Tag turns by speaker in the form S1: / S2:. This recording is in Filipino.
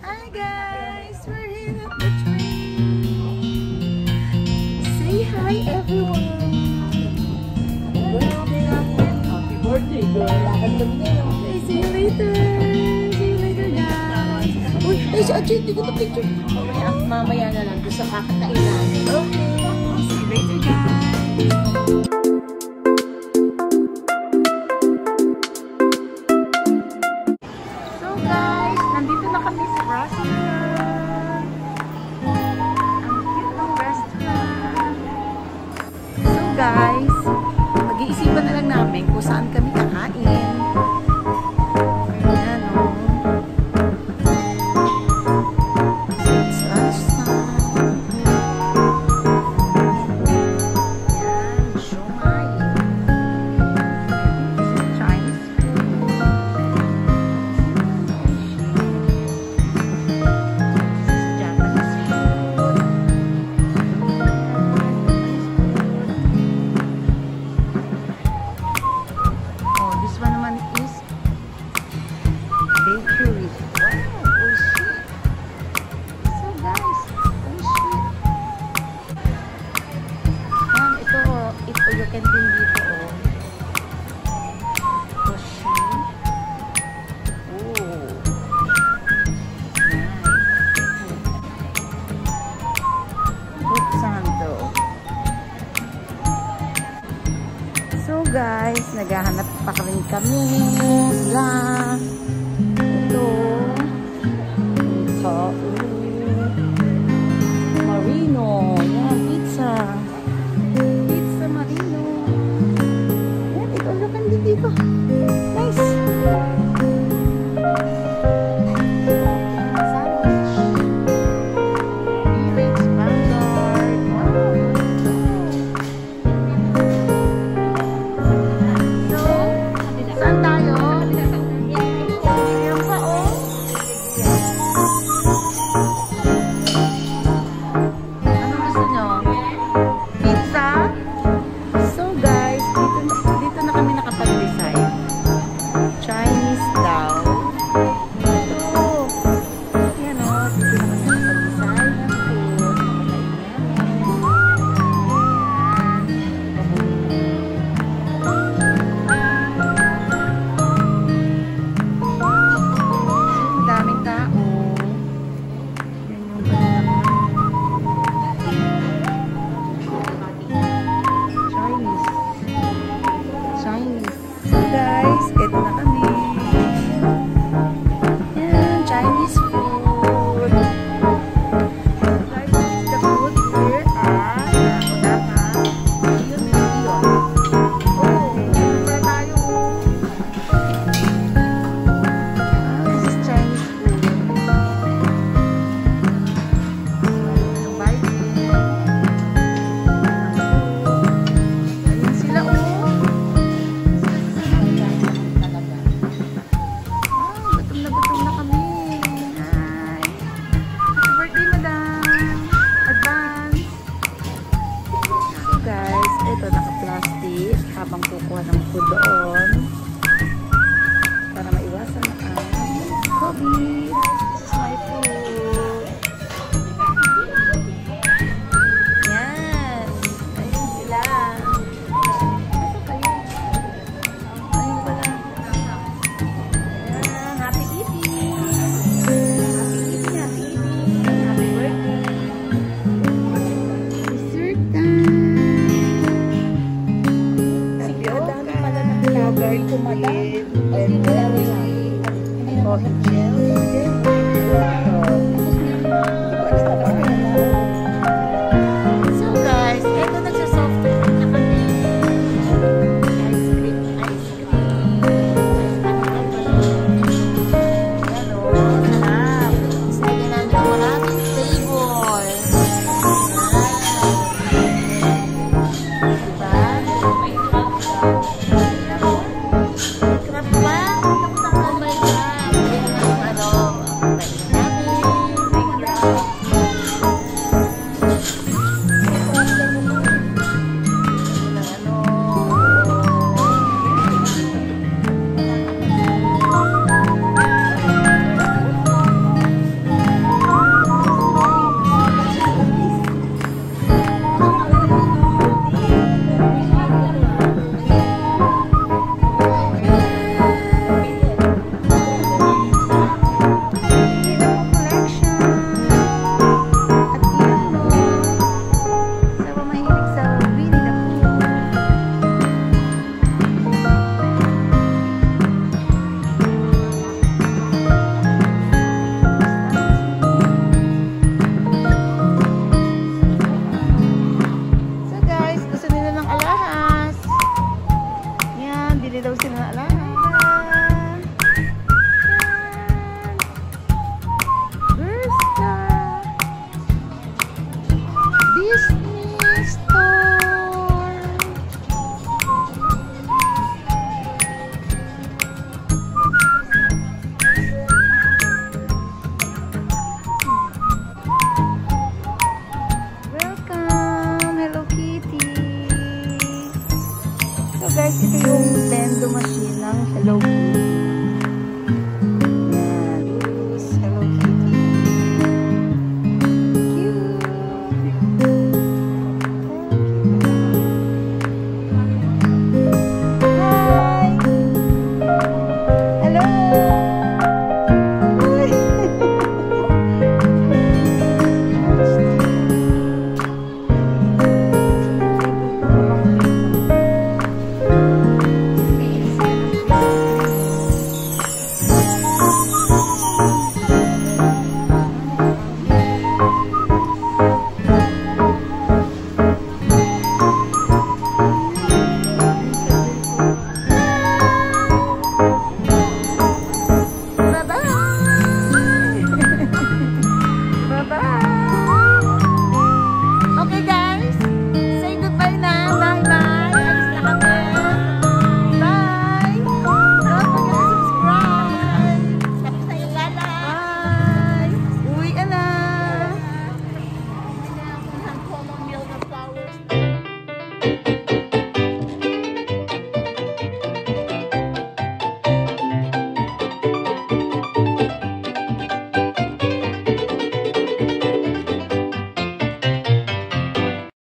S1: Hi guys, we're here at the train. Say hi everyone.
S2: Happy birthday, girl.
S1: See you later. See you later guys. Uy, si Ajay, hindi ko na picture.
S2: Mamaya na lang doon sa kakatayin namin.
S1: Okay. See you later guys. Nandito na kami sa restaurant. Ang cute ng restaurant. So guys, mag-iisipan na lang namin kung saan kami kakain. Ayan o. It's lunchtime. Ayan, siomai. Chinese food. This one naman is bakery. Wow, oishi. So guys, oishi. Ito you can din dito oh. Oishi. Oh. Nice. Fruit sando. So guys, naghahanap pa rin kami sila. Ito. Marino. Yan, pizza. Pizza Marino. Yan, ito ulokan din dito. Nice. Saan tayo? Ayan pa oh.